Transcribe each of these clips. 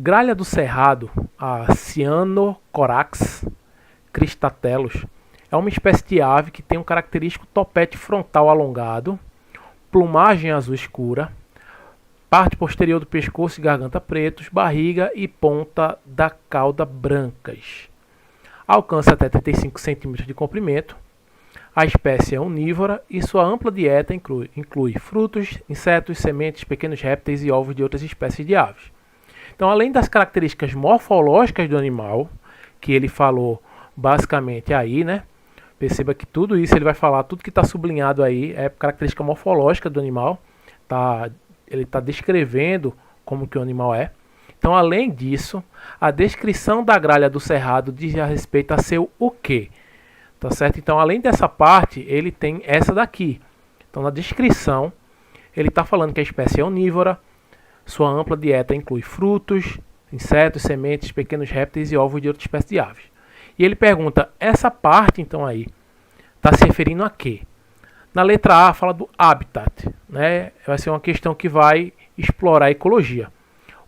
Gralha do cerrado, a Cyanocorax cristatelus, é uma espécie de ave que tem um característico topete frontal alongado, plumagem azul escura, parte posterior do pescoço e garganta pretos, barriga e ponta da cauda brancas. Alcança até 35 cm de comprimento. A espécie é onívora e sua ampla dieta inclui frutos, insetos, sementes, pequenos répteis e ovos de outras espécies de aves. Então, além das características morfológicas do animal, que ele falou basicamente aí, né? Perceba que tudo isso ele vai falar, tudo que está sublinhado aí é característica morfológica do animal. Ele está descrevendo como que o animal é. Então, além disso, a descrição da gralha do cerrado diz a respeito a seu o quê? Tá certo? Então, além dessa parte, ele tem essa daqui. Então, na descrição, ele está falando que a espécie é onívora, sua ampla dieta inclui frutos, insetos, sementes, pequenos répteis e ovos de outras espécies de aves. E ele pergunta, essa parte, então, aí, está se referindo a quê? Na letra A, fala do habitat, né? Vai ser uma questão que vai explorar a ecologia.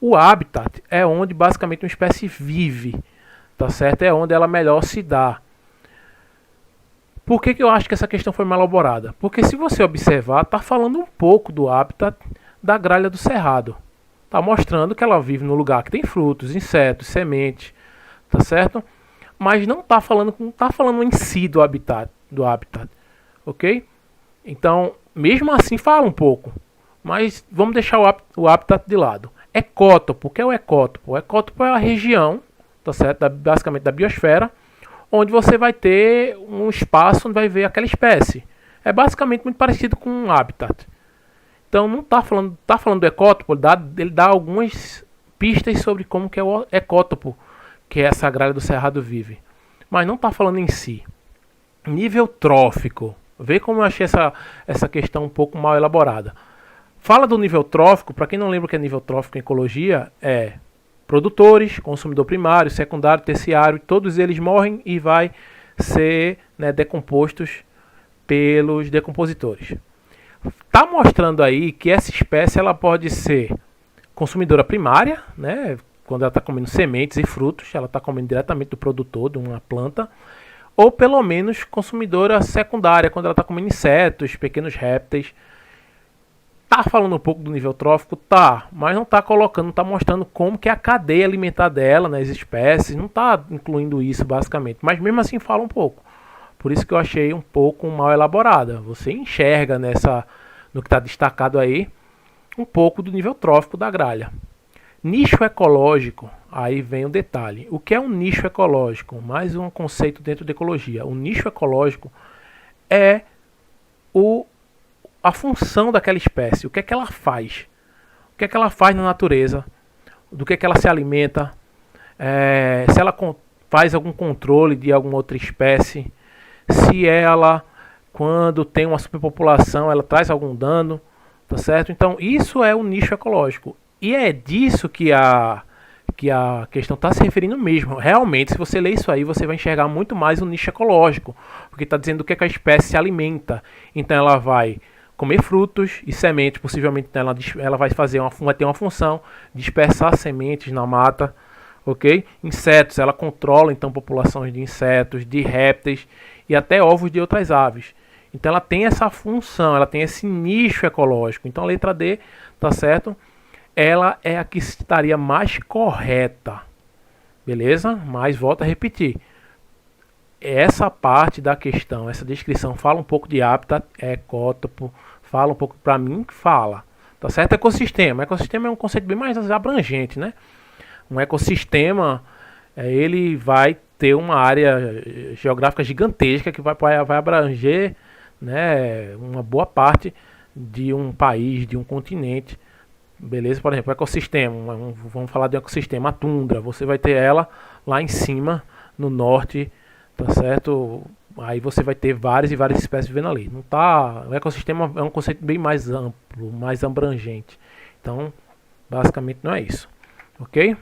O habitat é onde, basicamente, uma espécie vive, tá certo? É onde ela melhor se dá. Por que eu acho que essa questão foi mal elaborada? Porque se você observar, está falando um pouco do habitat da gralha do cerrado. Está mostrando que ela vive no lugar que tem frutos, insetos, sementes, tá certo? Mas não está falando em si do habitat, ok? Então, mesmo assim fala um pouco, mas vamos deixar o habitat de lado. Ecótopo, o que é o ecótopo? O ecótopo é a região, tá certo? Basicamente da biosfera, onde você vai ter um espaço onde vai ver aquela espécie. É basicamente muito parecido com um habitat. Então não está falando do ecótopo, ele dá algumas pistas sobre como que é o ecótopo, que essa gralha do cerrado vive. Mas não está falando em si. Nível trófico. Vê como eu achei essa questão um pouco mal elaborada. Fala do nível trófico, para quem não lembra o que é nível trófico em ecologia, é produtores, consumidor primário, secundário, terciário, todos eles morrem e vai ser, né, decompostos pelos decompositores. Está mostrando aí que essa espécie ela pode ser consumidora primária, né, quando ela está comendo sementes e frutos, ela está comendo diretamente do produtor de uma planta, ou pelo menos consumidora secundária, quando ela está comendo insetos, pequenos répteis. Tá falando um pouco do nível trófico? Tá, mas não tá colocando, não tá mostrando como que é a cadeia alimentar dela, nas espécies, não tá incluindo isso basicamente, mas mesmo assim fala um pouco. Por isso que eu achei um pouco mal elaborada. Você enxerga no que está destacado aí, um pouco do nível trófico da gralha. Nicho ecológico, aí vem o detalhe. O que é um nicho ecológico? Mais um conceito dentro da ecologia. O nicho ecológico é a função daquela espécie, o que é que ela faz. O que é que ela faz na natureza, do que é que ela se alimenta, se ela faz algum controle de alguma outra espécie, se ela, quando tem uma superpopulação, ela traz algum dano, tá certo? Então isso é o nicho ecológico. E é disso que a questão está se referindo mesmo. Realmente, se você ler isso aí, você vai enxergar muito mais o nicho ecológico, porque está dizendo do que a espécie se alimenta. Então ela vai comer frutos e sementes, possivelmente ela vai ter uma função, dispersar sementes na mata, ok? Insetos, ela controla então populações de insetos, de répteis e até ovos de outras aves. Então ela tem essa função, ela tem esse nicho ecológico. Então a letra D, tá certo? Ela é a que estaria mais correta, beleza? Mas volto a repetir, essa parte da questão, essa descrição fala um pouco de habitat, ecótopo, fala um pouco, para mim, fala, tá certo? Ecossistema é um conceito bem mais abrangente, né? Um ecossistema, ele vai ter uma área geográfica gigantesca que vai abranger, né, uma boa parte de um país, de um continente. Beleza? Por exemplo, ecossistema, vamos falar de um ecossistema, a tundra, você vai ter ela lá em cima, no norte, tá certo? Aí você vai ter várias e várias espécies vivendo ali. Não tá, o ecossistema é um conceito bem mais amplo, mais abrangente. Então, basicamente não é isso. Ok?